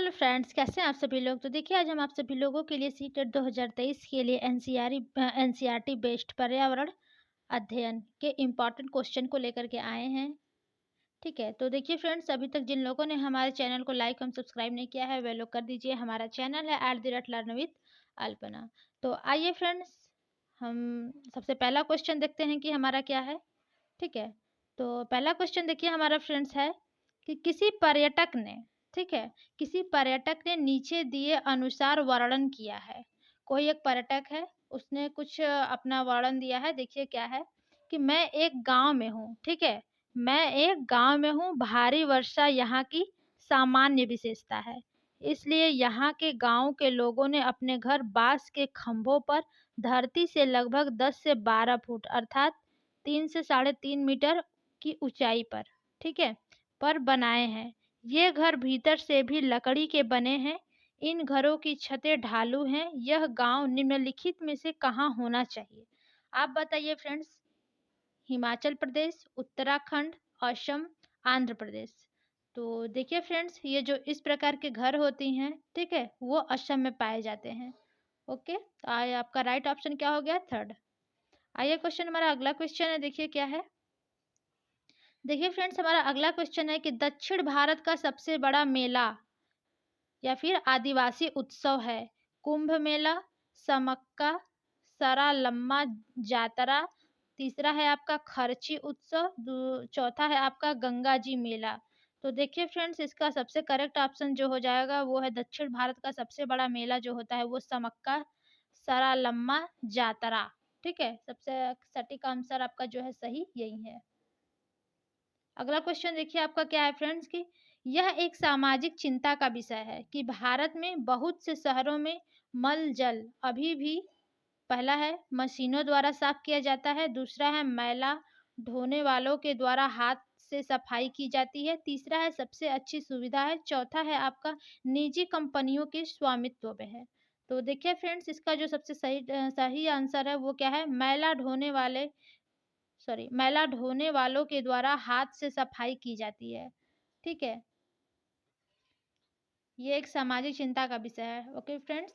Hello friends, कैसे हैं आप सभी लोग। तो देखिए, आज हम आप सभी लोगों के लिए सीटेट 2023 के लिए एनसीईआरटी बेस्ड पर्यावरण अध्ययन के इम्पॉर्टेंट क्वेश्चन को लेकर के आए हैं। ठीक है, तो देखिए फ्रेंड्स, अभी तक जिन लोगों ने हमारे चैनल को लाइक एवं सब्सक्राइब नहीं किया है वे लोग कर दीजिए। हमारा चैनल है @लर्न विद अल्पना। तो आइए फ्रेंड्स, हम सबसे पहला क्वेश्चन देखते हैं कि हमारा क्या है। ठीक है, तो पहला क्वेश्चन देखिए हमारा फ्रेंड्स है कि किसी पर्यटक ने नीचे दिए अनुसार वर्णन किया है। कोई एक पर्यटक है, उसने कुछ अपना वर्णन दिया है। देखिए क्या है कि मैं एक गांव में हूँ। ठीक है, मैं एक गांव में हूँ, भारी वर्षा यहाँ की सामान्य विशेषता है, इसलिए यहाँ के गांव के लोगों ने अपने घर बांस के खंभों पर धरती से लगभग 10 से 12 फुट अर्थात 3 से 3.5 मीटर की ऊंचाई पर, ठीक है, पर बनाए हैं। ये घर भीतर से भी लकड़ी के बने हैं। इन घरों की छतें ढालू हैं। यह गांव निम्नलिखित में से कहाँ होना चाहिए? आप बताइए फ्रेंड्स। हिमाचल प्रदेश, उत्तराखंड, असम, आंध्र प्रदेश। तो देखिए फ्रेंड्स, ये जो इस प्रकार के घर होती हैं, ठीक है, वो असम में पाए जाते हैं। ओके, तो आपका राइट ऑप्शन क्या हो गया? थर्ड। आइए क्वेश्चन, हमारा अगला क्वेश्चन है, देखिए क्या है। देखिए फ्रेंड्स, हमारा अगला क्वेश्चन है कि दक्षिण भारत का सबसे बड़ा मेला या फिर आदिवासी उत्सव है। कुंभ मेला, समक्का, सरालम्मा जातरा, तीसरा है आपका खर्ची उत्सव, चौथा है आपका गंगा जी मेला। तो देखिए फ्रेंड्स, इसका सबसे करेक्ट ऑप्शन जो हो जाएगा वो है दक्षिण भारत का सबसे बड़ा मेला जो होता है वो समक्का सरालम्मा जातरा। ठीक है, सबसे सटीक आंसर आपका जो है सही यही है। अगला क्वेश्चन देखिए आपका क्या है फ्रेंड्स कि यह एक सामाजिक चिंता का विषय है कि भारत में बहुत से शहरों में मल जल अभी भी, पहला है मशीनों द्वारा साफ किया जाता है, दूसरा है मैला ढोने वालों के द्वारा हाथ से सफाई की जाती है, तीसरा है सबसे अच्छी सुविधा है, चौथा है आपका निजी कंपनियों के स्वामित्व में है। तो देखिए फ्रेंड्स, इसका जो सबसे सही आंसर है वो क्या है? मैला ढोने वालों के द्वारा हाथ से सफाई की जाती है। ठीक है, ये एक सामाजिक चिंता का विषय है। ओके फ्रेंड्स,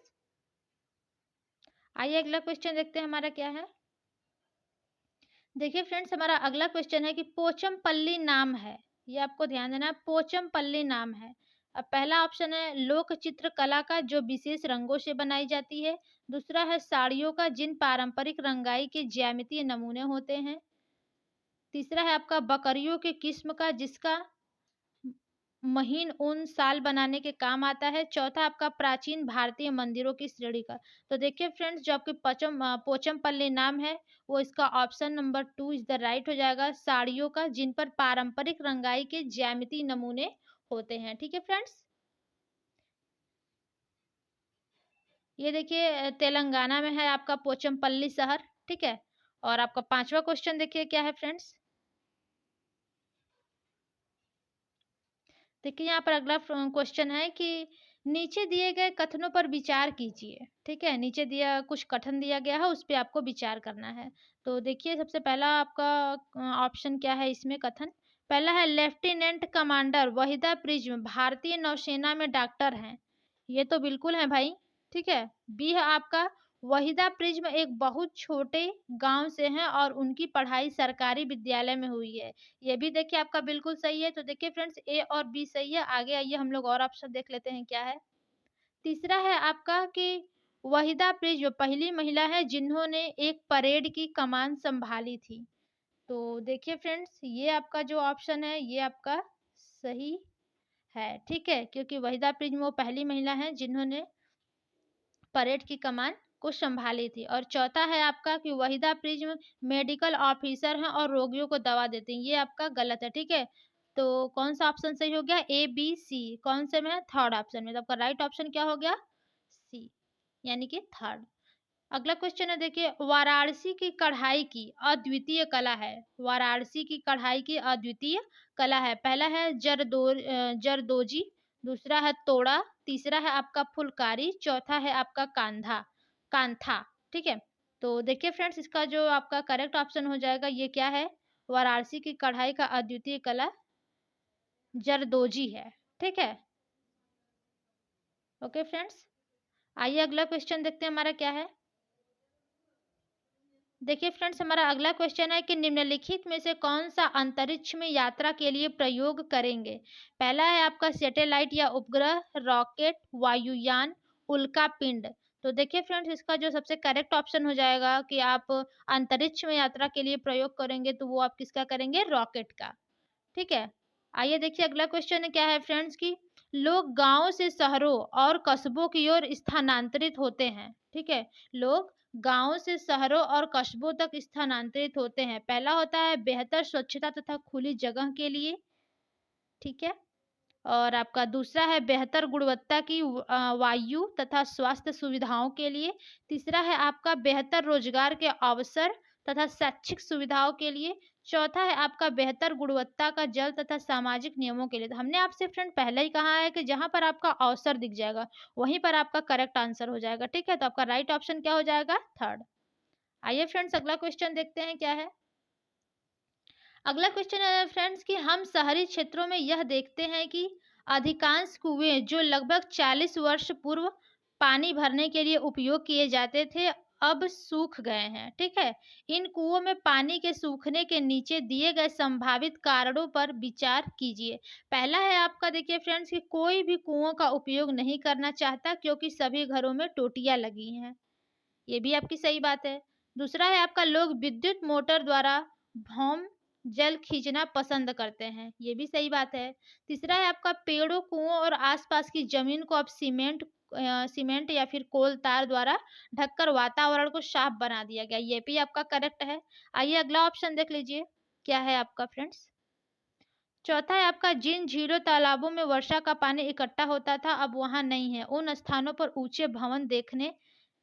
आइए अगला क्वेश्चन देखते हैं हमारा क्या है। देखिए फ्रेंड्स, हमारा अगला क्वेश्चन है कि पोचमपल्ली नाम है, ये आपको ध्यान देना है, पोचमपल्ली नाम है। अब पहला ऑप्शन है लोक चित्र कला का जो विशेष रंगों से बनाई जाती है, दूसरा है साड़ियों का जिन पारंपरिक रंगाई के ज्यामितीय नमूने होते हैं, तीसरा है आपका बकरियों के किस्म का जिसका महीन ऊन साल बनाने के काम आता है, चौथा आपका प्राचीन भारतीय मंदिरों की श्रेणी का। तो देखिए फ्रेंड्स, जो आपके पोचमपल्ली नाम है वो इसका option number 2 is the right हो जाएगा, साड़ियों का जिन पर पारंपरिक रंगाई के ज्यामितीय नमूने होते हैं। ठीक है फ्रेंड्स, ये देखिए तेलंगाना में है आपका पोचमपल्ली शहर। ठीक है, और आपका पांचवा क्वेश्चन देखिए क्या है फ्रेंड्स। देखिए यहाँ पर अगला क्वेश्चन है कि नीचे दिए गए कथनों पर विचार कीजिए। ठीक है, नीचे दिया कुछ कथन दिया गया है, उस पे आपको विचार करना है। तो देखिए सबसे पहला आपका ऑप्शन क्या है इसमें कथन। पहला है लेफ्टिनेंट कमांडर वहीदा प्रिज्म भारतीय नौसेना में डॉक्टर हैं। ये तो बिल्कुल है भाई। ठीक है, बी है आपका वहीदा प्रिज्म एक बहुत छोटे गांव से हैं और उनकी पढ़ाई सरकारी विद्यालय में हुई है। ये भी देखिए आपका बिल्कुल सही है। तो देखिए फ्रेंड्स, ए और बी सही है। आगे आइए हम लोग और ऑप्शन देख लेते हैं क्या है। तीसरा है आपका कि वहीदा प्रिज्म पहली महिला है जिन्होंने एक परेड की कमान संभाली थी। तो देखिए फ्रेंड्स, ये आपका जो ऑप्शन है ये आपका सही है। ठीक है, क्योंकि वहीदा प्रिज्म वो पहली महिला है जिन्होंने परेड की कमान को संभाली थी। और चौथा है आपका कि वहीदा प्रिज्म मेडिकल ऑफिसर हैं और रोगियों को दवा देती हैं। ये आपका गलत है। ठीक है, तो कौन सा ऑप्शन सही हो गया? ए बी सी कौन से में है? थर्ड ऑप्शन में। तो आपका राइट ऑप्शन क्या हो गया? सी, यानी कि थर्ड। अगला क्वेश्चन है देखिए, वाराणसी की कढ़ाई की अद्वितीय कला है। वाराणसी की कढ़ाई की अद्वितीय कला है। पहला है जरदोजी, दूसरा है तोड़ा, तीसरा है आपका फुलकारी, चौथा है आपका कांथा। ठीक है, तो देखिए फ्रेंड्स, इसका जो आपका करेक्ट ऑप्शन हो जाएगा ये क्या है? वाराणसी की कढ़ाई का अद्वितीय कला जरदोजी है। ठीक है, ओके फ्रेंड्स, आइए अगला क्वेश्चन देखते हैं हमारा क्या है। देखिए फ्रेंड्स, हमारा अगला क्वेश्चन है कि निम्नलिखित में से कौन सा अंतरिक्ष में यात्रा के लिए प्रयोग करेंगे। पहला है आपका सैटेलाइट या उपग्रह, रॉकेट, वायुयान, उल्का पिंड। तो देखिए फ्रेंड्स, इसका जो सबसे करेक्ट ऑप्शन हो जाएगा कि आप अंतरिक्ष में यात्रा के लिए प्रयोग करेंगे, तो वो आप किसका करेंगे, रॉकेट का। ठीक है। आइए देखिए अगला क्वेश्चन क्या है फ्रेंड्स की, लोग गांव से शहरों और कस्बों की ओर स्थानांतरित होते हैं। ठीक है। लोग गांव से शहरों और कस्बों तक स्थानांतरित होते हैं। पहला होता है बेहतर स्वच्छता तथा खुली जगह के लिए। ठीक है। और आपका दूसरा है बेहतर गुणवत्ता की वायु तथा स्वास्थ्य सुविधाओं के लिए। तीसरा है आपका बेहतर रोजगार के अवसर तथा शैक्षिक सुविधाओं के लिए। चौथा है आपका बेहतर गुणवत्ता का जल तथा सामाजिक नियमों के लिए। तो हमने आपसे फ्रेंड पहले ही कहा है कि जहां पर आपका अवसर दिख जाएगा वहीं पर आपका करेक्ट आंसर हो जाएगा। ठीक है, तो आपका राइट ऑप्शन क्या हो जाएगा, थर्ड। आइए फ्रेंड्स अगला क्वेश्चन देखते हैं क्या है। अगला क्वेश्चन है फ्रेंड्स कि हम शहरी क्षेत्रों में यह देखते हैं कि अधिकांश कुएं जो लगभग 40 वर्ष पूर्व पानी भरने के लिए उपयोग किए जाते थे अब सूख गए हैं। ठीक है। इन कुओं में पानी के सूखने के नीचे दिए गए संभावित कारणों पर विचार कीजिए। पहला है आपका देखिए फ्रेंड्स कि कोई भी कुओं का उपयोग नहीं करना चाहता क्योंकि सभी घरों में टोटियां लगी हैं। ये भी आपकी सही बात है। दूसरा है आपका लोग विद्युत मोटर द्वारा भौम जल खींचना पसंद करते हैं। ये भी सही बात है। तीसरा है आपका पेड़ों, कुओं और आसपास की जमीन को अब सीमेंट या फिर कोल तार द्वारा ढककर वातावरण को साफ बना दिया गया। ये भी आपका करेक्ट है। आइए अगला ऑप्शन देख लीजिए क्या है आपका फ्रेंड्स। चौथा है आपका जिन झीलों तालाबों में वर्षा का पानी इकट्ठा होता था अब वहां नहीं है, उन स्थानों पर ऊंचे भवन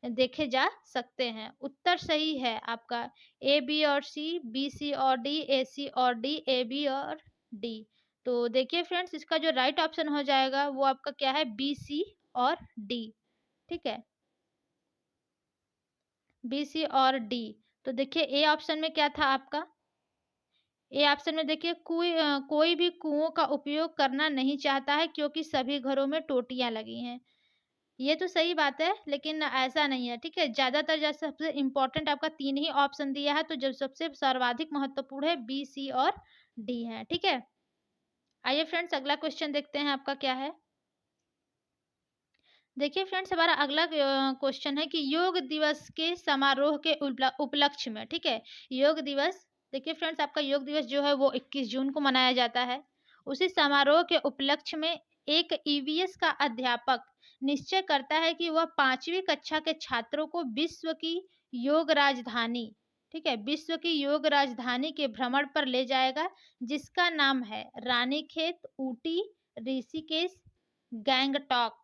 देखे जा सकते हैं। उत्तर सही है आपका ए, बी और सी, बी, सी और डी, ए, सी और डी, ए, बी और डी। तो देखिए फ्रेंड्स, इसका जो राइट ऑप्शन हो जाएगा वो आपका क्या है, बी, सी और डी। ठीक है, बी, सी और डी। तो देखिए ए ऑप्शन में क्या था आपका, ए ऑप्शन में देखिए कोई भी कुओं का उपयोग करना नहीं चाहता है क्योंकि सभी घरों में टोटियां लगी हैं। ये तो सही बात है, लेकिन ऐसा नहीं है। ठीक है, ज्यादातर जैसे सबसे इम्पोर्टेंट आपका तीन ही ऑप्शन दिया है, तो जो सबसे सर्वाधिक महत्वपूर्ण है बी, सी और डी है। ठीक है। आइए फ्रेंड्स अगला क्वेश्चन देखते हैं आपका क्या है। देखिए फ्रेंड्स, हमारा अगला क्वेश्चन है कि योग दिवस के समारोह के उपलक्ष्य में। ठीक है, योग दिवस, देखिए फ्रेंड्स आपका योग दिवस जो है वो 21 जून को मनाया जाता है। उसी समारोह के उपलक्ष्य में एक ईवीएस का अध्यापक निश्चय करता है कि वह 5वीं कक्षा के छात्रों को विश्व की योग राजधानी, ठीक है, विश्व की योग राजधानी के भ्रमण पर ले जाएगा, जिसका नाम है रानीखेत, ऊटी, ऋषिकेश, गैंगटॉक।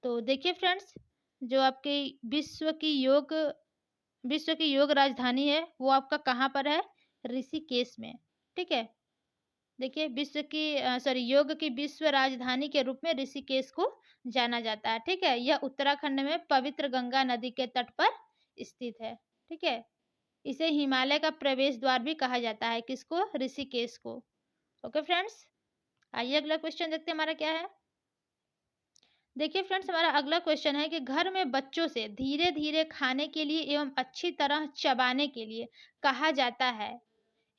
तो देखिए फ्रेंड्स, जो आपकी विश्व की योग राजधानी है वो आपका कहाँ पर है, ऋषिकेश में। ठीक है। देखिए विश्व की सॉरी योग की विश्व राजधानी के रूप में ऋषिकेश को जाना जाता है। ठीक है, यह उत्तराखंड में पवित्र गंगा नदी के तट पर स्थित है। ठीक है, इसे हिमालय का प्रवेश द्वार भी कहा जाता है, किसको, ऋषिकेश को। ओके फ्रेंड्स, आइए अगला क्वेश्चन देखते हैं हमारा क्या है। देखिए फ्रेंड्स, हमारा अगला क्वेश्चन है कि घर में बच्चों से धीरे धीरे खाने के लिए एवं अच्छी तरह चबाने के लिए कहा जाता है।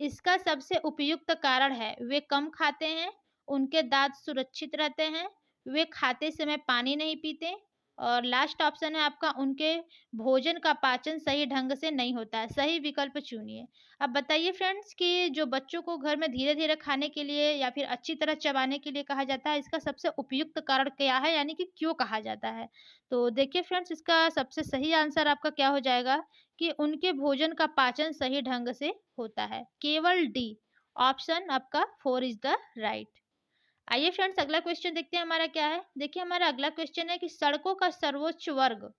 इसका सबसे उपयुक्त कारण है वे कम खाते हैं, उनके दांत सुरक्षित रहते हैं, वे खाते समय पानी नहीं पीते, और लास्ट ऑप्शन है आपका उनके भोजन का पाचन सही ढंग से नहीं होता है। सही विकल्प चुनिए। अब बताइए फ्रेंड्स कि जो बच्चों को घर में धीरे धीरे खाने के लिए या फिर अच्छी तरह चबाने के लिए कहा जाता है, इसका सबसे उपयुक्त कारण क्या है, यानी कि क्यों कहा जाता है। तो देखिए फ्रेंड्स, इसका सबसे सही आंसर आपका क्या हो जाएगा कि उनके भोजन का पाचन सही ढंग से होता है। केवल डी, ऑप्शन आपका 4 इज द राइट। आइए फ्रेंड्स अगला क्वेश्चन देखते हैं हमारा क्या है। देखिए हमारा अगला क्वेश्चन है कि सड़कों का सर्वोच्च वर्ग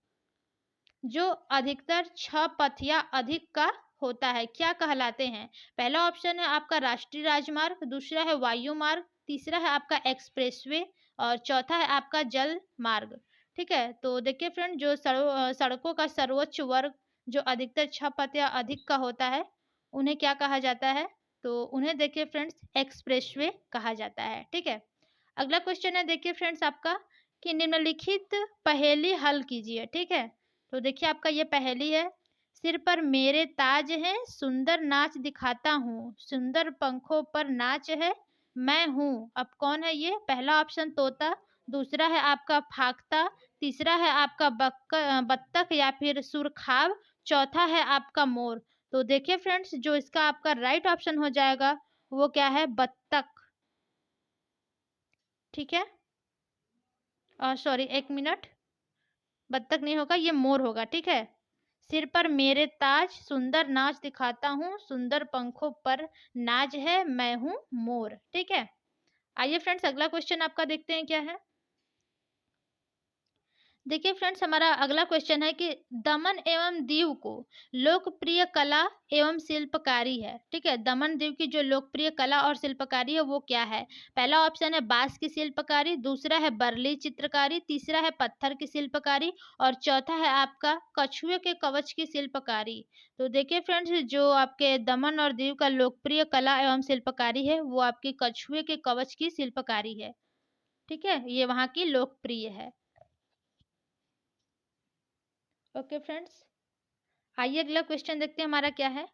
जो अधिकतर 6 पथ या अधिक का होता है क्या कहलाते हैं। पहला ऑप्शन है आपका राष्ट्रीय राजमार्ग, दूसरा है वायु मार्ग, तीसरा है आपका एक्सप्रेसवे और चौथा है आपका जल मार्ग। ठीक है, तो देखिए फ्रेंड, जो सड़कों का सर्वोच्च वर्ग जो अधिकतर 6 पथ या अधिक का होता है उन्हें क्या कहा जाता है, तो उन्हें देखिए फ्रेंड्स एक्सप्रेसवे कहा जाता है। ठीक है। अगला क्वेश्चन है देखिए फ्रेंड्स आपका कि निम्नलिखित पहेली हल कीजिए। ठीक है, तो देखिए आपका ये पहेली है। सिर पर मेरे ताज है, सुंदर नाच दिखाता हूँ, सुंदर पंखों पर नाच है, मैं हूँ। अब कौन है ये? पहला ऑप्शन तोता, दूसरा है आपका फाख्ता, तीसरा है आपका बत्तख या फिर सुरखाब, चौथा है आपका मोर। तो देखिए फ्रेंड्स, जो इसका आपका राइट ऑप्शन हो जाएगा वो क्या है? बत्तख। ठीक है, सॉरी, एक मिनट, बत्तख नहीं होगा, ये मोर होगा। ठीक है, सिर पर मेरे ताज, सुंदर नाच दिखाता हूँ, सुंदर पंखों पर नाज है, मैं हूँ मोर। ठीक है, आइए फ्रेंड्स अगला क्वेश्चन आपका देखते हैं क्या है। देखिए फ्रेंड्स, हमारा अगला क्वेश्चन है कि दमन एवं दीव को लोकप्रिय कला एवं शिल्पकारी है। ठीक है, दमन दीव की जो लोकप्रिय कला और शिल्पकारी है वो क्या है? पहला ऑप्शन है बांस की शिल्पकारी, दूसरा है बरली चित्रकारी, तीसरा है पत्थर की शिल्पकारी और चौथा है आपका कछुए के कवच की शिल्पकारी। तो देखिए फ्रेंड्स, जो आपके दमन और दीव का लोकप्रिय कला एवं शिल्पकारी है वो आपकी कछुए के कवच की शिल्पकारी है। ठीक है, ये वहाँ की लोकप्रिय है। ओके फ्रेंड्स, आइए अगला क्वेश्चन देखते हैं हमारा क्या है।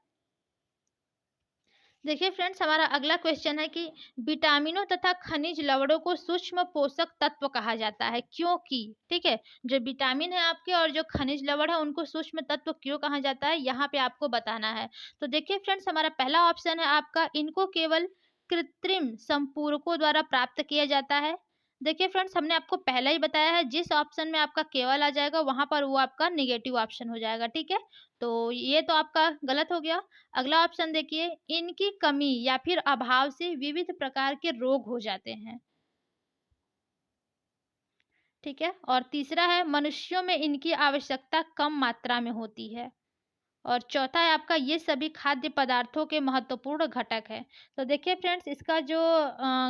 देखिए फ्रेंड्स, हमारा अगला क्वेश्चन है कि विटामिनों तथा खनिज लवणों को सूक्ष्म पोषक तत्व कहा जाता है, क्योंकि? ठीक है, जो विटामिन है आपके और जो खनिज लवण है उनको सूक्ष्म तत्व क्यों कहा जाता है, यहाँ पे आपको बताना है। तो देखिए फ्रेंड्स, हमारा पहला ऑप्शन है आपका, इनको केवल कृत्रिम संपूरकों द्वारा प्राप्त किया जाता है। देखिए फ्रेंड्स, हमने आपको पहले ही बताया है, जिस ऑप्शन में आपका केवल आ जाएगा वहां पर वो आपका निगेटिव ऑप्शन हो जाएगा। ठीक है, तो ये तो आपका गलत हो गया। अगला ऑप्शन देखिए, इनकी कमी या फिर अभाव से विविध प्रकार के रोग हो जाते हैं। ठीक है, और तीसरा है मनुष्यों में इनकी आवश्यकता कम मात्रा में होती है और चौथा है आपका, ये सभी खाद्य पदार्थों के महत्वपूर्ण घटक है। तो देखिए फ्रेंड्स, इसका जो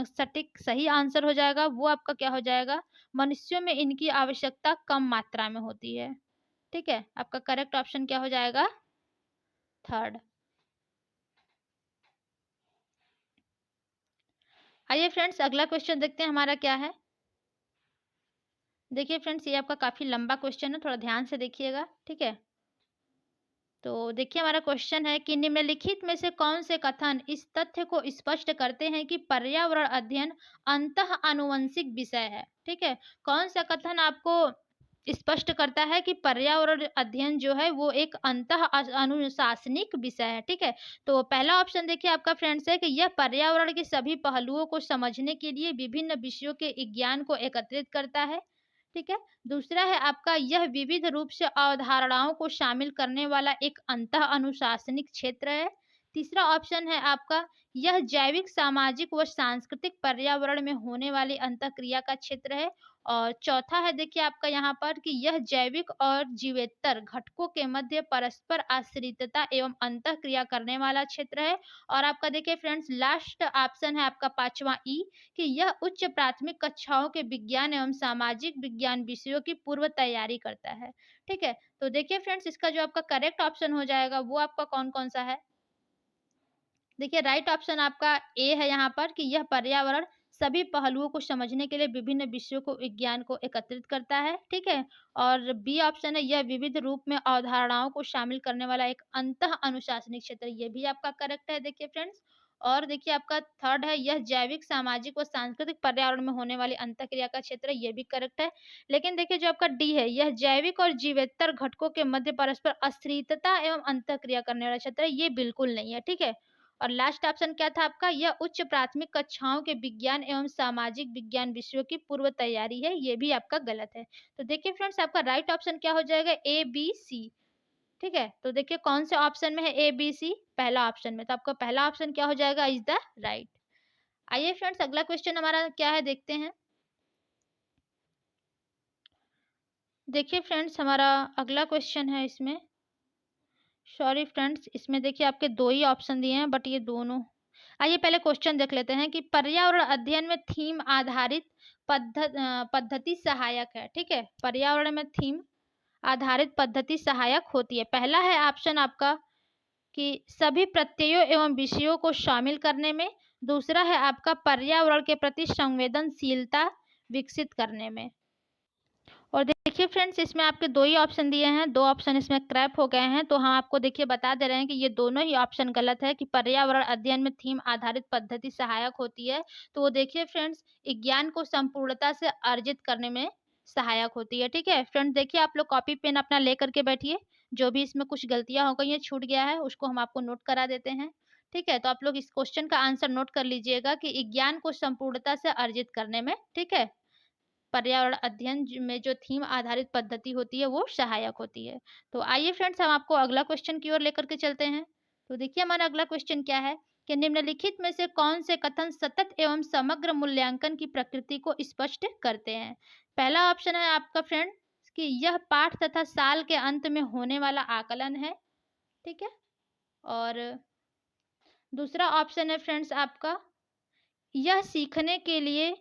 सटीक सही आंसर हो जाएगा वो आपका क्या हो जाएगा? मनुष्यों में इनकी आवश्यकता कम मात्रा में होती है। ठीक है, आपका करेक्ट ऑप्शन क्या हो जाएगा? थर्ड। आइए फ्रेंड्स अगला क्वेश्चन देखते हैं हमारा क्या है। देखिए फ्रेंड्स, ये आपका काफ़ी लंबा क्वेश्चन है, थोड़ा ध्यान से देखिएगा। ठीक है, तो देखिए हमारा क्वेश्चन है कि निम्नलिखित में से कौन से कथन इस तथ्य को स्पष्ट करते हैं कि पर्यावरण अध्ययन अंतः आनुवंशिक विषय है। ठीक है, कौन सा कथन आपको स्पष्ट करता है कि पर्यावरण अध्ययन जो है वो एक अंतः अनुशासनिक विषय है। ठीक है, तो पहला ऑप्शन देखिए आपका फ्रेंड्स है कि यह पर्यावरण के सभी पहलुओं को समझने के लिए विभिन्न विषयों के ज्ञान को एकत्रित करता है। ठीक है, दूसरा है आपका, यह विविध रूप से अवधारणाओं को शामिल करने वाला एक अंतः अनुशासनिक क्षेत्र है। तीसरा ऑप्शन है आपका, यह जैविक सामाजिक व सांस्कृतिक पर्यावरण में होने वाली अंतःक्रिया का क्षेत्र है। और चौथा है देखिए आपका यहाँ पर कि यह जैविक और जीवेतर घटकों के मध्य परस्पर आश्रितता एवं अंतःक्रिया करने वाला क्षेत्र है। और आपका देखिए फ्रेंड्स, लास्ट ऑप्शन है आपका पांचवा ई, कि यह उच्च प्राथमिक कक्षाओं के विज्ञान एवं सामाजिक विज्ञान विषयों की पूर्व तैयारी करता है। ठीक है, तो देखिए फ्रेंड्स, इसका जो आपका करेक्ट ऑप्शन हो जाएगा वो आपका कौन कौन सा है? देखिए राइट ऑप्शन आपका ए है यहाँ पर कि यह पर्यावरण सभी पहलुओं को समझने के लिए विभिन्न विषयों को विज्ञान को एकत्रित करता है। ठीक है, और बी ऑप्शन है, यह विविध रूप में अवधारणाओं को शामिल करने वाला एक अंतः अनुशासनिक क्षेत्र, ये भी आपका करेक्ट है। देखिए फ्रेंड्स, और देखिए आपका थर्ड है, यह जैविक सामाजिक व सांस्कृतिक पर्यावरण में होने वाली अंतःक्रिया का क्षेत्र, ये भी करेक्ट है। लेकिन देखिए जो आपका डी है, यह जैविक और जीवेतर घटकों के मध्य परस्पर अस्थिरता एवं अंतःक्रिया करने वाला क्षेत्र है, ये बिल्कुल नहीं है। ठीक है, और लास्ट ऑप्शन क्या था आपका? यह उच्च प्राथमिक कक्षाओं के विज्ञान एवं सामाजिक विज्ञान विषयों की पूर्व तैयारी है, ये भी आपका गलत है। तो देखिए फ्रेंड्स, आपका राइट ऑप्शन क्या हो जाएगा? A B C. ठीक है, तो देखिए कौन से ऑप्शन में है ए बी सी? पहला ऑप्शन में, तो आपका पहला ऑप्शन क्या हो जाएगा? Is the right. आइए फ्रेंड्स अगला क्वेश्चन हमारा क्या है देखते हैं। देखिए फ्रेंड्स, हमारा अगला क्वेश्चन है इसमें, सॉरी फ्रेंड्स, इसमें देखिए आपके दो ही ऑप्शन दिए हैं बट ये दोनों, आइए पहले क्वेश्चन देख लेते हैं कि पर्यावरण अध्ययन में थीम आधारित पद्धति सहायक है। ठीक है, पर्यावरण में थीम आधारित पद्धति सहायक होती है। पहला है ऑप्शन आपका कि सभी प्रत्ययों एवं विषयों को शामिल करने में, दूसरा है आपका पर्यावरण के प्रति संवेदनशीलता विकसित करने में। और देखिए फ्रेंड्स, इसमें आपके 2 ही ऑप्शन दिए हैं, 2 ऑप्शन इसमें क्रैप हो गए हैं, तो हम आपको देखिए बता दे रहे हैं कि ये दोनों ही ऑप्शन गलत है कि पर्यावरण अध्ययन में थीम आधारित पद्धति सहायक होती है। तो वो देखिए फ्रेंड्स, ज्ञान को संपूर्णता से अर्जित करने में सहायक होती है, ठीक है? फ्रेंड्स देखिए, आप लोग कॉपी पेन अपना लेकर के बैठिए, जो भी इसमें कुछ गलतियाँ हो गई हैं, छूट गया है, उसको हम आपको नोट करा देते हैं, ठीक है? तो आप लोग इस क्वेश्चन का आंसर नोट कर लीजिएगा कि ज्ञान को संपूर्णता से अर्जित करने में, ठीक है? पर्यावरण अध्ययन में जो थीम आधारित पद्धति होती है वो सहायक होती है। तो आइए फ्रेंड्स, हम आपको अगला क्वेश्चन की ओर लेकर के चलते हैं। तो देखिए हमारा अगला क्वेश्चन क्या है कि निम्नलिखित में से कौन से कथन सतत एवं समग्र मूल्यांकन की प्रकृति को स्पष्ट करते हैं? पहला ऑप्शन है आपका फ्रेंड्स कि यह पाठ तथा साल के अंत में होने वाला आकलन है, ठीक है? और दूसरा ऑप्शन है फ्रेंड्स आपका, यह सीखने के लिए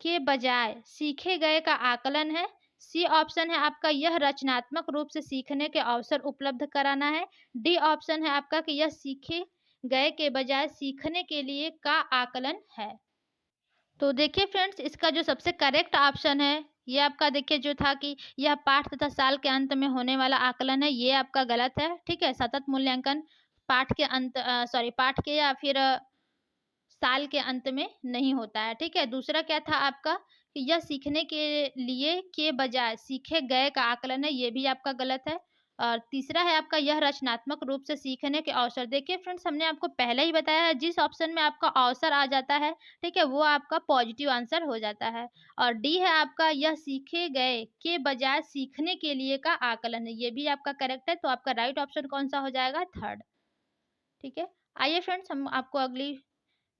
के बजाय सीखे गए का आकलन है। सी ऑप्शन है आपका, यह रचनात्मक रूप से सीखने के अवसर उपलब्ध कराना है। डी ऑप्शन है आपका कि यह सीखे गए के बजाय सीखने के लिए का आकलन है। तो देखिए फ्रेंड्स, इसका जो सबसे करेक्ट ऑप्शन है, ये आपका देखिए जो था कि यह पाठ तथा साल के अंत में होने वाला आकलन है, ये आपका गलत है, ठीक है? सतत मूल्यांकन पाठ के अंत पाठ के या फिर साल के अंत में नहीं होता है, ठीक है? दूसरा क्या था आपका कि यह सीखने के लिए के बजाय सीखे गए का आकलन है, ये भी आपका गलत है। और तीसरा है आपका, यह रचनात्मक रूप से सीखने के अवसर। देखिए फ्रेंड्स, हमने आपको पहले ही बताया है, जिस ऑप्शन में आपका अवसर आ जाता है, ठीक है, वो आपका पॉजिटिव आंसर हो जाता है। और डी है आपका, यह सीखे गए के बजाय सीखने के लिए का आकलन है, ये भी आपका करेक्ट है। तो आपका राइट ऑप्शन कौन सा हो जाएगा? थर्ड, ठीक है? आइए फ्रेंड्स, हम आपको अगली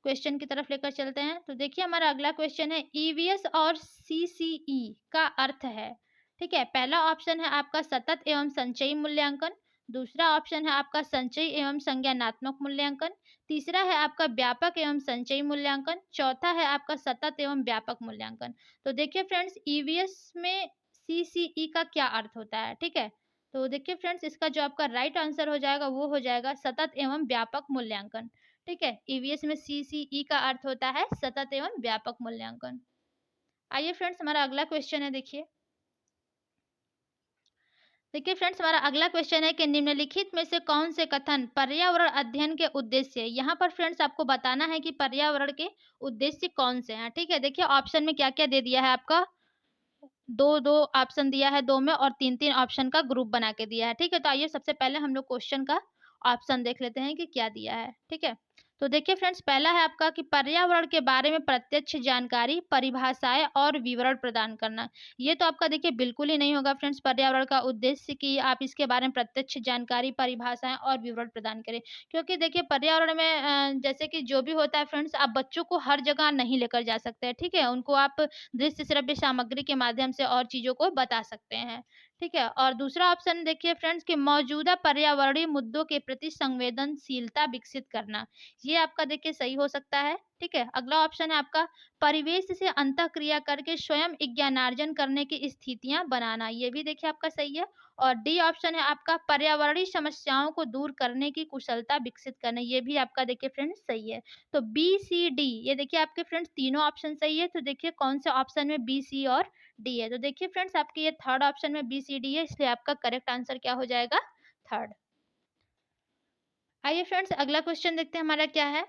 क्वेश्चन की तरफ लेकर चलते हैं। तो देखिए हमारा अगला क्वेश्चन है, ईवीएस और सीसीई का अर्थ है, ठीक है? पहला ऑप्शन है आपका सतत एवं संचयी मूल्यांकन, दूसरा ऑप्शन है आपका संचयी एवं संज्ञानात्मक मूल्यांकन, तीसरा है आपका व्यापक एवं संचयी मूल्यांकन, चौथा है आपका सतत एवं व्यापक मूल्यांकन। तो देखिए फ्रेंड्स, ईवीएस में सीसीई का क्या अर्थ होता है, ठीक है? तो देखिए फ्रेंड्स, इसका जो आपका राइट आंसर हो जाएगा वो हो जाएगा सतत एवं व्यापक मूल्यांकन, ठीक है? ईवीएस में सीसीई का अर्थ होता है सतत एवं व्यापक मूल्यांकन। आइए फ्रेंड्स, हमारा अगला क्वेश्चन है, देखिए। देखिए फ्रेंड्स, हमारा अगला क्वेश्चन है कि निम्नलिखित में से कौन से कथन पर्यावरण अध्ययन के उद्देश्य, यहाँ पर फ्रेंड्स आपको बताना है कि पर्यावरण के उद्देश्य कौन से हैं, ठीक है? देखिए ऑप्शन में क्या-क्या दे दिया है आपका, 2-2 ऑप्शन दिया है 2 में और 3-3 ऑप्शन का ग्रुप बना के दिया है, ठीक है? तो आइए सबसे पहले हम लोग क्वेश्चन का ऑप्शन देख लेते हैं कि क्या दिया है, ठीक है? तो देखिए फ्रेंड्स, पहला है आपका कि पर्यावरण के बारे में प्रत्यक्ष जानकारी, परिभाषाएँ और विवरण प्रदान करना। ये तो आपका देखिए बिल्कुल ही नहीं होगा फ्रेंड्स, पर्यावरण का उद्देश्य कि आप इसके बारे में प्रत्यक्ष जानकारी, परिभाषाएँ और विवरण प्रदान करें। क्योंकि देखिए पर्यावरण में जैसे कि जो भी होता है फ्रेंड्स, आप बच्चों को हर जगह नहीं लेकर जा सकते हैं, ठीक है? उनको आप दृश्य श्रव्य सामग्री के माध्यम से और चीज़ों को बता सकते हैं, ठीक है? और दूसरा ऑप्शन देखिए फ्रेंड्स कि मौजूदा पर्यावरणीय मुद्दों के प्रति संवेदनशीलता विकसित करना, ये आपका देखिए सही हो सकता है, ठीक है? अगला ऑप्शन है आपका परिवेश से अंतःक्रिया करके स्वयं ज्ञानार्जन करने की स्थितियाँ बनाना, ये भी देखिए आपका सही है। और डी ऑप्शन है आपका पर्यावरणीय समस्याओं को दूर करने की कुशलता विकसित करना, ये भी आपका देखिए फ्रेंड्स सही है। तो बी, सी, डी ये देखिए आपके फ्रेंड्स तीनों ऑप्शन सही है। तो देखिए कौन से ऑप्शन में बी, सी और डी है। तो देखिए फ्रेंड्स, आपके ये थर्ड ऑप्शन में बी, सी, डी है, इसलिए आपका करेक्ट आंसर क्या हो जाएगा? थर्ड। आइए फ्रेंड्स, अगला क्वेश्चन देखते हैं हमारा क्या है।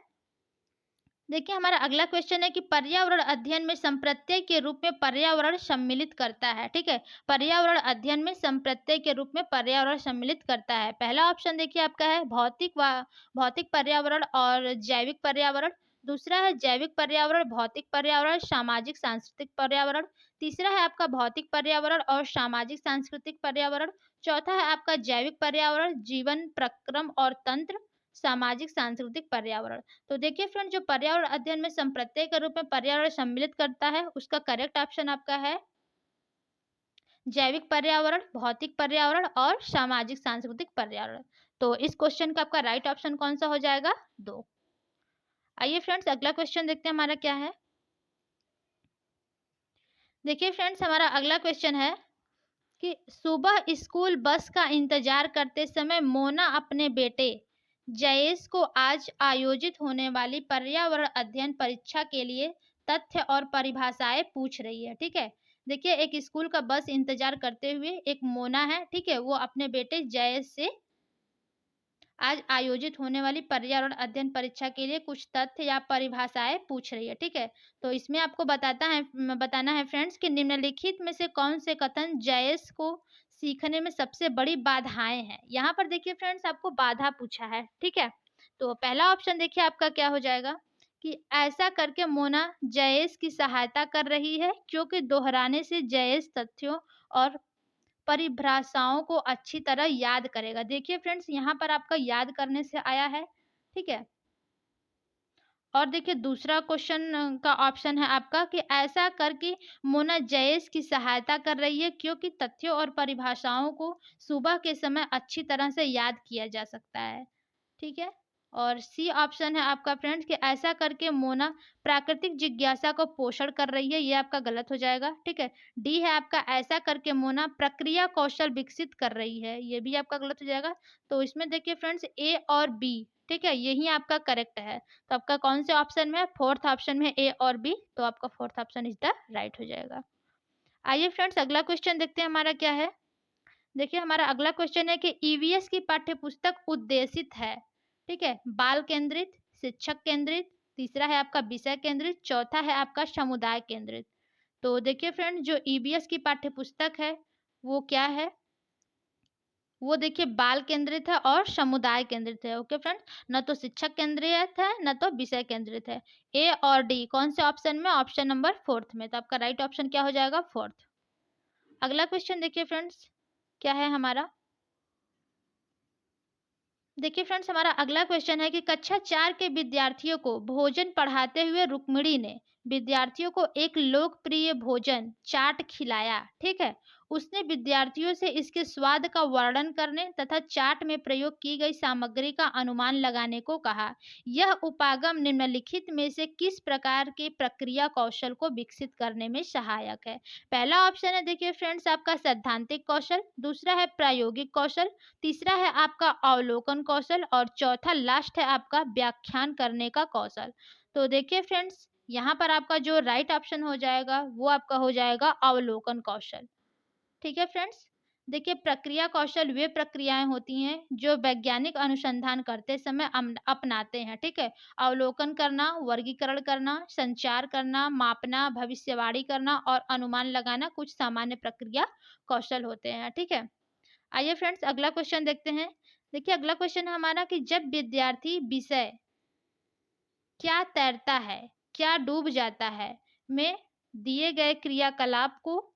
देखिए हमारा अगला क्वेश्चन है कि पर्यावरण अध्ययन में संप्रत्यय के रूप में पर्यावरण सम्मिलित करता है, ठीक है? पर्यावरण अध्ययन में संप्रत्यय के रूप में पर्यावरण सम्मिलित करता है। पहला ऑप्शन देखिए आपका है भौतिक पर्यावरण और जैविक पर्यावरण, दूसरा है जैविक पर्यावरण, भौतिक पर्यावरण, सामाजिक सांस्कृतिक पर्यावरण, तीसरा है आपका भौतिक पर्यावरण और सामाजिक सांस्कृतिक पर्यावरण, चौथा है आपका जैविक पर्यावरण, जीवन प्रक्रम और तंत्र, सामाजिक सांस्कृतिक पर्यावरण। तो देखिए फ्रेंड, जो पर्यावरण अध्ययन में संप्रत्यय के रूप में पर्यावरण सम्मिलित करता है, उसका करेक्ट ऑप्शन आपका है जैविक पर्यावरण, भौतिक पर्यावरण और सामाजिक सांस्कृतिक पर्यावरण। तो इस क्वेश्चन का आपका राइट ऑप्शन कौन सा हो जाएगा? 2। आइए फ्रेंड्स, अगला क्वेश्चन देखते हैं हमारा क्या है। देखिए फ्रेंड्स, हमारा अगला क्वेश्चन है कि सुबह स्कूल बस का इंतजार करते समय मोना अपने बेटे जयेश को आज आयोजित होने वाली पर्यावरण अध्ययन परीक्षा के लिए तथ्य और परिभाषाएं पूछ रही है, ठीक है? देखिए एक स्कूल का बस इंतजार करते हुए एक मोना है, ठीक है? वो अपने बेटे जयेश से आज आयोजित होने वाली पर्यावरण अध्ययन परीक्षा के लिए कुछ तथ्य या परिभाषाएँ पूछ रही है, ठीक है? तो इसमें आपको बताना है फ्रेंड्स कि निम्नलिखित में से कौन से कथन जयेश को सीखने में सबसे बड़ी बाधाएँ हैं? यहाँ पर देखिए फ्रेंड्स आपको बाधा पूछा है, ठीक है? तो पहला ऑप्शन देखिए आपका क्या हो जाएगा कि ऐसा करके मोना जयेश की सहायता कर रही है क्योंकि दोहराने से जयेश तथ्यों और परिभाषाओं को अच्छी तरह याद करेगा। देखिए फ्रेंड्स यहाँ पर आपका याद करने से आया है, ठीक है? और देखिए दूसरा क्वेश्चन का ऑप्शन है आपका कि ऐसा करके मोना जयेश की सहायता कर रही है क्योंकि तथ्यों और परिभाषाओं को सुबह के समय अच्छी तरह से याद किया जा सकता है। ठीक है? और सी ऑप्शन है आपका फ्रेंड्स कि ऐसा करके मोना प्राकृतिक जिज्ञासा को पोषण कर रही है, ये आपका गलत हो जाएगा, ठीक है? डी है आपका ऐसा करके मोना प्रक्रिया कौशल विकसित कर रही है, ये भी आपका गलत हो जाएगा। तो इसमें देखिए फ्रेंड्स ए और बी, ठीक है? यही आपका करेक्ट है। तो आपका कौन से ऑप्शन में है? फोर्थ ऑप्शन में ए और बी, तो आपका fourth option is the right हो जाएगा। आइए फ्रेंड्स अगला क्वेश्चन देखते हैं हमारा क्या है? देखिए हमारा अगला क्वेश्चन है कि ईवीएस की पाठ्यपुस्तक उद्देशित है, ठीक है? बाल केंद्रित, शिक्षक केंद्रित, तीसरा है आपका विषय केंद्रित, चौथा है आपका समुदाय केंद्रित। तो देखिए फ्रेंड जो ईवीएस की पाठ्यपुस्तक है वो क्या है? वो देखिए बाल केंद्रित है और समुदाय केंद्रित है। ओके फ्रेंड, न तो शिक्षक केंद्रित है न तो विषय केंद्रित है। ए और डी कौन से ऑप्शन में? ऑप्शन नंबर फोर्थ में। तो आपका राइट ऑप्शन क्या हो जाएगा? फोर्थ। अगला क्वेश्चन देखिए फ्रेंड्स क्या है हमारा? देखिए फ्रेंड्स हमारा अगला क्वेश्चन है कि कक्षा 4 के विद्यार्थियों को भोजन पढ़ाते हुए रुक्मिणी ने विद्यार्थियों को एक लोकप्रिय भोजन चाट खिलाया, ठीक है? उसने विद्यार्थियों से इसके स्वाद का वर्णन करने तथा चाट में प्रयोग की गई सामग्री का अनुमान लगाने को कहा। यह उपागम निम्नलिखित में से किस प्रकार के प्रक्रिया कौशल को विकसित करने में सहायक है? पहला ऑप्शन है देखिए फ्रेंड्स आपका सैद्धांतिक कौशल, दूसरा है प्रायोगिक कौशल, तीसरा है आपका अवलोकन कौशल और चौथा लास्ट है आपका व्याख्यान करने का कौशल। तो देखिए फ्रेंड्स यहाँ पर आपका जो राइट ऑप्शन हो जाएगा वो आपका हो जाएगा अवलोकन कौशल। ठीक है फ्रेंड्स, देखिए प्रक्रिया कौशल वे प्रक्रियाएं होती हैं जो वैज्ञानिक अनुसंधान करते समय अपनाते हैं, ठीक है? अवलोकन करना, वर्गीकरण करना, संचार करना, मापना, भविष्यवाणी करना और अनुमान लगाना कुछ सामान्य प्रक्रिया कौशल होते हैं, ठीक है? आइए फ्रेंड्स अगला क्वेश्चन देखते हैं। देखिए अगला क्वेश्चन है हमारा कि जब विद्यार्थी विषय क्या तैरता है, क्या डूब जाता है में दिए गए क्रियाकलाप को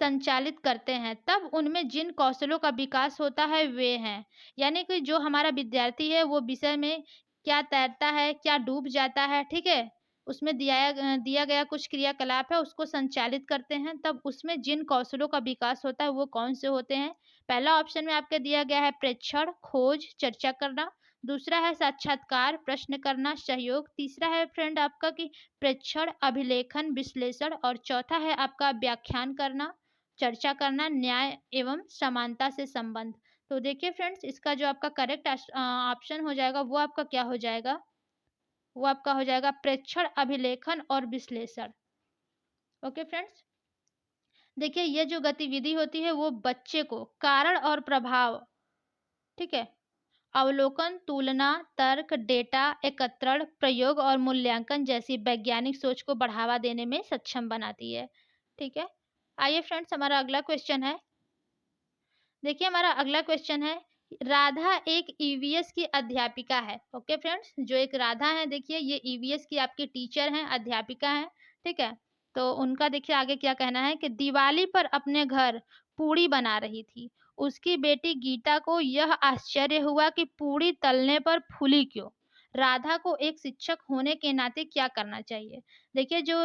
संचालित करते हैं तब उनमें जिन कौशलों का विकास होता है वे हैं, यानी कि जो हमारा विद्यार्थी है वो विषय में क्या तैरता है, क्या डूब जाता है, ठीक है? उसमें दिया गया कुछ क्रियाकलाप है उसको संचालित करते हैं तब उसमें जिन कौशलों का विकास होता है वो कौन से होते हैं? पहला ऑप्शन में आपके दिया गया है प्रेक्षण, खोज, चर्चा करना, दूसरा है साक्षात्कार, प्रश्न करना, सहयोग, तीसरा है फ्रेंड आपका कि प्रेक्षण, अभिलेखन, विश्लेषण और चौथा है आपका व्याख्यान करना, चर्चा करना, न्याय एवं समानता से संबंध। तो देखिए फ्रेंड्स इसका जो आपका करेक्ट ऑप्शन हो जाएगा वो आपका क्या हो जाएगा? वो आपका हो जाएगा प्रेक्षण, अभिलेखन और विश्लेषण। ओके फ्रेंड्स, देखिए ये जो गतिविधि होती है वो बच्चे को कारण और प्रभाव, ठीक है? अवलोकन, तुलना, तर्क, डेटा एकत्रण, प्रयोग और मूल्यांकन जैसी वैज्ञानिक सोच को बढ़ावा देने में सक्षम बनाती है। ठीक है? आइए फ्रेंड्स हमारा अगला क्वेश्चन है। देखिए हमारा अगला क्वेश्चन है राधा एक ईवीएस की अध्यापिका है। ओके फ्रेंड्स, जो एक राधा है देखिए ये ईवीएस की आपकी टीचर हैं, अध्यापिका हैं, ठीक है? तो उनका देखिए आगे क्या कहना है कि दिवाली पर अपने घर पूड़ी बना रही थी। उसकी बेटी गीता को यह आश्चर्य हुआ कि पूड़ी तलने पर फूली क्यों? राधा को एक शिक्षक होने के नाते क्या करना चाहिए? देखिए जो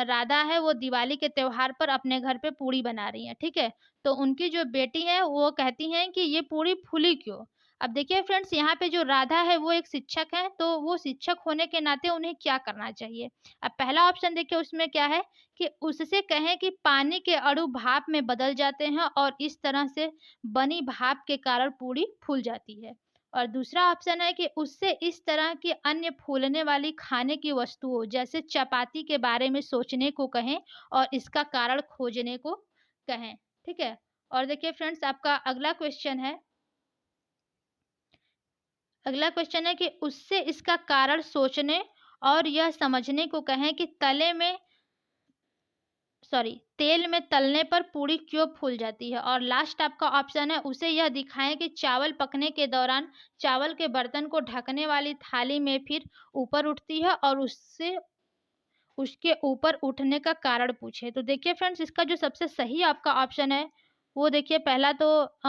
राधा है वो दिवाली के त्योहार पर अपने घर पे पूड़ी बना रही हैं, ठीक है? तो उनकी जो बेटी है वो कहती हैं कि ये पूरी फूली क्यों? अब देखिए फ्रेंड्स यहाँ पे जो राधा है वो एक शिक्षक है, तो वो शिक्षक होने के नाते उन्हें क्या करना चाहिए? अब पहला ऑप्शन देखिए उसमें क्या है कि उससे कहें कि पानी के अणु भाप में बदल जाते हैं और इस तरह से बनी भाप के कारण पूरी फूल जाती है। और दूसरा ऑप्शन है कि उससे इस तरह की अन्य फूलने वाली खाने की वस्तुओं जैसे चपाती के बारे में सोचने को कहें और इसका कारण खोजने को कहें। ठीक है? और देखिए फ्रेंड्स, आपका अगला क्वेश्चन है कि उससे इसका कारण सोचने और यह समझने को कहें कि तेल में तलने पर पूरी क्यों फूल जाती है। और लास्ट आपका ऑप्शन है उसे यह दिखाएं कि चावल पकने के दौरान चावल के बर्तन को ढकने वाली थाली में फिर ऊपर उठती है और उससे उसके ऊपर उठने का कारण पूछे। तो देखिए फ्रेंड्स, इसका जो सबसे सही आपका ऑप्शन है, वो देखिए पहला तो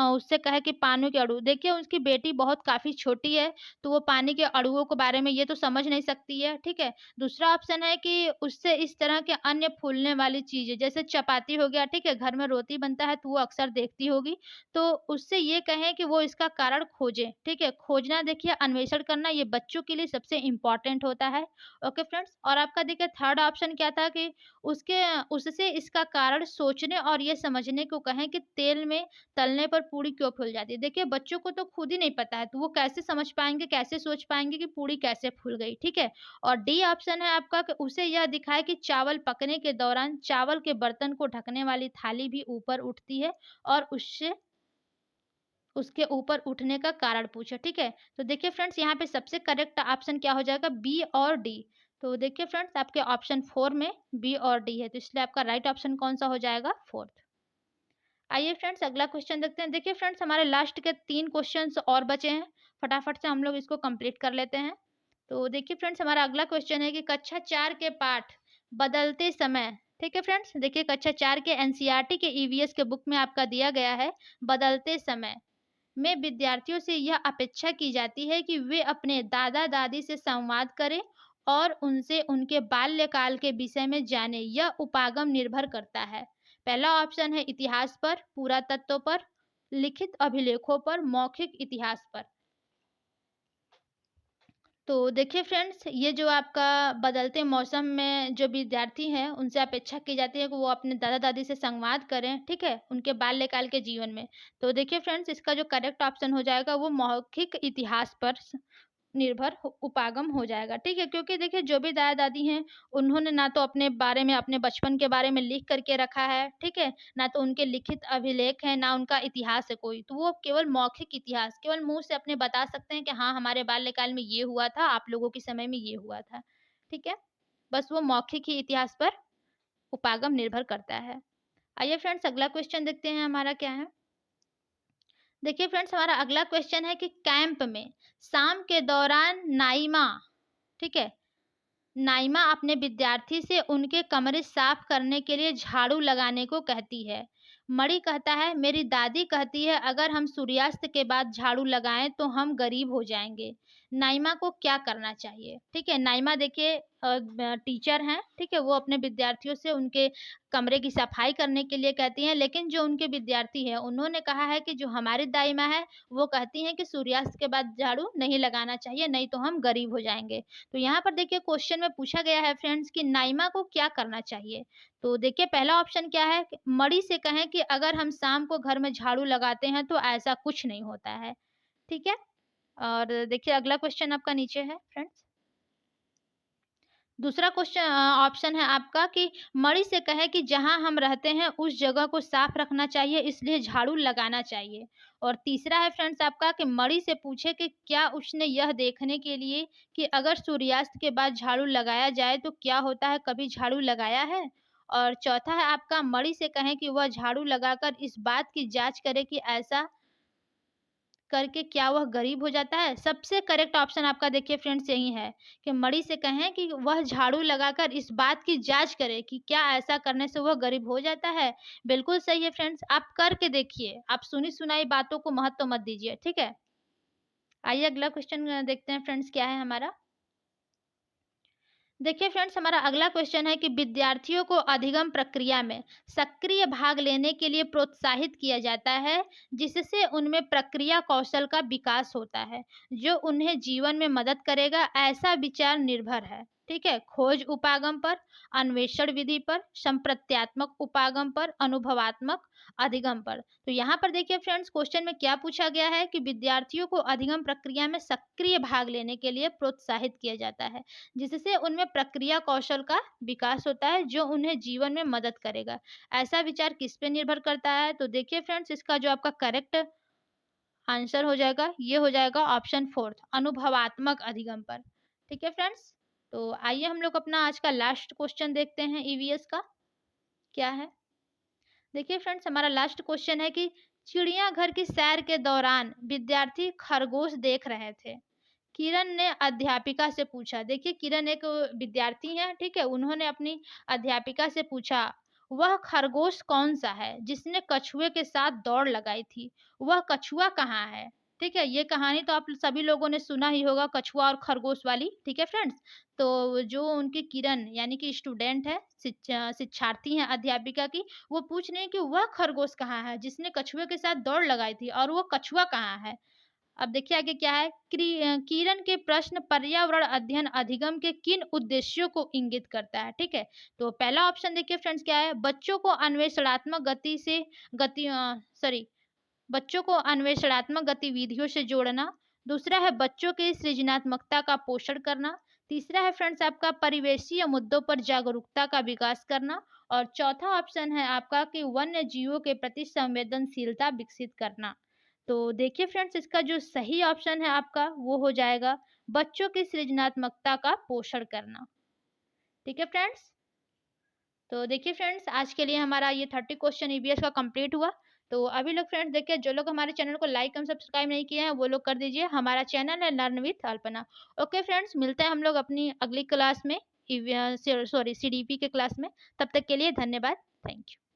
उससे कहे कि पानी के अणु। देखिए उसकी बेटी बहुत काफ़ी छोटी है, तो वो पानी के अणुओं के बारे में ये तो समझ नहीं सकती है, ठीक है? दूसरा ऑप्शन है कि उससे इस तरह के अन्य फूलने वाली चीज़ें, जैसे चपाती हो गया, ठीक है? घर में रोटी बनता है, तो वो अक्सर देखती होगी, तो उससे ये कहें कि वो इसका कारण खोजें, ठीक है? खोजना देखिए, अन्वेषण करना ये बच्चों के लिए सबसे इम्पोर्टेंट होता है। ओके फ्रेंड्स, और आपका देखिए थर्ड ऑप्शन क्या था कि उससे इसका कारण सोचने और ये समझने को कहें कि तेल में तलने पर पूरी क्यों फूल जाती है। देखिए बच्चों को तो खुद ही नहीं पता है, तो वो कैसे समझ पाएंगे, कैसे सोच पाएंगे कि पूरी कैसे फूल गई। ठीक है? और डी ऑप्शन है आपका कि उसे यह दिखाए कि चावल पकने के दौरान चावल के बर्तन को ढकने वाली थाली भी ऊपर उठती है और उससे उसके ऊपर उठने का कारण पूछा, ठीक है? तो देखिए फ्रेंड्स, यहाँ पे सबसे करेक्ट ऑप्शन क्या हो जाएगा, बी और डी। तो देखिए फ्रेंड्स, आपके ऑप्शन 4 में बी और डी है, तो इसलिए आपका राइट ऑप्शन कौन-सा हो जाएगा, 4th। आइए फ्रेंड्स, अगला क्वेश्चन देखते हैं। देखिए फ्रेंड्स, हमारे लास्ट के 3 क्वेश्चन्स और बचे हैं, फटाफट से हम लोग इसको कंप्लीट कर लेते हैं। तो देखिए फ्रेंड्स, हमारा अगला क्वेश्चन है कि कक्षा 4 के पाठ बदलते समय, ठीक है फ्रेंड्स? देखिए कक्षा 4 के एनसीईआरटी के ईवीएस के बुक में आपका दिया गया है, बदलते समय में विद्यार्थियों से यह अपेक्षा की जाती है कि वे अपने दादा-दादी से संवाद करें और उनसे उनके बाल्यकाल के विषय में जानें। यह उपागम निर्भर करता है। पहला ऑप्शन है इतिहास पर, पुरातत्व पर, लिखित अभिलेखों पर, मौखिक इतिहास पर। तो देखिए फ्रेंड्स, ये जो आपका बदलते मौसम में जो विद्यार्थी हैं, उनसे अपेक्षा की जाती है कि वो अपने दादा-दादी से संवाद करें, ठीक है? उनके बाल्यकाल के जीवन में। तो देखिए फ्रेंड्स, इसका जो करेक्ट ऑप्शन हो जाएगा, वो मौखिक इतिहास पर निर्भर उपागम हो जाएगा, ठीक है? क्योंकि देखिए जो भी दादा-दादी हैं, उन्होंने ना तो अपने बारे में, अपने बचपन के बारे में लिख कर के रखा है, ठीक है? ना तो उनके लिखित अभिलेख हैं, ना उनका इतिहास है कोई। तो वो केवल मौखिक इतिहास, केवल मुँह से अपने बता सकते हैं कि हाँ, हमारे बाल्यकाल में ये हुआ था, आप लोगों के समय में ये हुआ था, ठीक है? बस वो मौखिक ही इतिहास पर उपागम निर्भर करता है। आइए फ्रेंड्स, अगला क्वेश्चन देखते हैं हमारा क्या है? देखिए फ्रेंड्स, हमारा अगला क्वेश्चन है कि कैंप में शाम के दौरान नाइमा, ठीक है? नाइमा अपने विद्यार्थी से उनके कमरे साफ करने के लिए झाड़ू लगाने को कहती है। मणि कहता है, मेरी दादी कहती है अगर हम सूर्यास्त के बाद झाड़ू लगाएं तो हम गरीब हो जाएंगे। नाइमा को क्या करना चाहिए? ठीक है, नाइमा देखिए टीचर हैं, ठीक है? वो अपने विद्यार्थियों से उनके कमरे की सफाई करने के लिए कहती हैं, लेकिन जो उनके विद्यार्थी हैं, उन्होंने कहा है कि जो हमारी दाइमा है, वो कहती हैं कि सूर्यास्त के बाद झाड़ू नहीं लगाना चाहिए, नहीं तो हम गरीब हो जाएंगे। तो यहाँ पर देखिए क्वेश्चन में पूछा गया है फ्रेंड्स कि नाइमा को क्या करना चाहिए। तो देखिए पहला ऑप्शन क्या है कि मणि से कहें कि अगर हम शाम को घर में झाड़ू लगाते हैं तो ऐसा कुछ नहीं होता है, ठीक है? और देखिए अगला क्वेश्चन आपका नीचे है फ्रेंड्स। दूसरा ऑप्शन है आपका कि मणि से कहें कि जहाँ हम रहते हैं उस जगह को साफ रखना चाहिए, इसलिए झाड़ू लगाना चाहिए। और तीसरा है फ्रेंड्स आपका कि मणि से पूछे कि क्या उसने यह देखने के लिए कि अगर सूर्यास्त के बाद झाड़ू लगाया जाए तो क्या होता है, कभी झाड़ू लगाया है? और चौथा है आपका, मणि से कहें कि वह झाड़ू लगाकर इस बात की जांच करे कि ऐसा करके क्या वह गरीब हो जाता है? सबसे करेक्ट ऑप्शन आपका देखिए फ्रेंड्स यही है कि मणि से कहें कि वह झाड़ू लगाकर इस बात की जाँच करे कि क्या ऐसा करने से वह गरीब हो जाता है? बिल्कुल सही है फ्रेंड्स, आप करके देखिए, आप सुनी-सुनाई बातों को महत्व मत दीजिए, ठीक है? आइए अगला क्वेश्चन देखते हैं फ्रेंड्स क्या है हमारा। देखिए फ्रेंड्स, हमारा अगला क्वेश्चन है कि विद्यार्थियों को अधिगम प्रक्रिया में सक्रिय भाग लेने के लिए प्रोत्साहित किया जाता है, जिससे उनमें प्रक्रिया कौशल का विकास होता है, जो उन्हें जीवन में मदद करेगा, ऐसा विचार निर्भर है। ठीक है? खोज उपागम पर, अन्वेषण विधि पर, संप्रत्यात्मक उपागम पर, अनुभवात्मक अधिगम पर। तो यहाँ पर देखिए फ्रेंड्स क्वेश्चन में क्या पूछा गया है कि विद्यार्थियों को अधिगम प्रक्रिया में सक्रिय भाग लेने के लिए प्रोत्साहित किया जाता है, जिससे उनमें प्रक्रिया कौशल का विकास होता है जो उन्हें जीवन में मदद करेगा। ऐसा विचार किस पे निर्भर करता है? तो देखिए फ्रेंड्स इसका जो आपका करेक्ट आंसर हो जाएगा, ये हो जाएगा ऑप्शन 4 अनुभवात्मक अधिगम पर। ठीक है फ्रेंड्स? तो आइए हम लोग अपना आज का लास्ट क्वेश्चन देखते हैं ईवीएस का, क्या है? देखिए फ्रेंड्स हमारा लास्ट क्वेश्चन है कि चिड़ियाघर की सैर के दौरान विद्यार्थी खरगोश देख रहे थे। किरण ने अध्यापिका से पूछा, देखिए किरण एक विद्यार्थी हैं, ठीक है? उन्होंने अपनी अध्यापिका से पूछा, वह खरगोश कौन-सा है जिसने कछुए के साथ दौड़ लगाई थी? वह कछुआ कहाँ है? ठीक है? ये कहानी तो आप सभी लोगों ने सुना ही होगा कछुआ और खरगोश वाली, ठीक है फ्रेंड्स? तो जो उनकी किरण यानी कि स्टूडेंट है, शिक्षार्थी हैं अध्यापिका की, वो पूछ रही हैं कि वह खरगोश कहाँ है जिसने कछुए के साथ दौड़ लगाई थी और वो कछुआ कहाँ है? अब देखिए आगे क्या है किरण के प्रश्न पर्यावरण अध्ययन अधिगम के किन उद्देश्यों को इंगित करता है, ठीक है? तो पहला ऑप्शन देखिए फ्रेंड्स क्या है, बच्चों को अन्वेषणात्मक गति से गति सॉरी बच्चों को अन्वेषणात्मक गतिविधियों से जोड़ना। दूसरा है बच्चों की सृजनात्मकता का पोषण करना। तीसरा है फ्रेंड्स आपका परिवेशीय मुद्दों पर जागरूकता का विकास करना। और चौथा ऑप्शन है आपका कि वन्य जीवों के प्रति संवेदनशीलता विकसित करना। तो देखिए फ्रेंड्स इसका जो सही ऑप्शन है आपका वो हो जाएगा बच्चों की सृजनात्मकता का पोषण करना। ठीक है फ्रेंड्स? तो देखिए फ्रेंड्स आज के लिए हमारा ये 30 क्वेश्चन ईवीएस का कंप्लीट हुआ। तो अभी लोग फ्रेंड्स देखिए जो लोग हमारे चैनल को लाइक एंड सब्सक्राइब नहीं किए हैं वो लोग कर दीजिए। हमारा चैनल है learn with Alpana. Okay friends मिलते हैं हम लोग अपनी अगली क्लास में सॉरी सीडीपी के क्लास में। तब तक के लिए धन्यवाद। Thank you.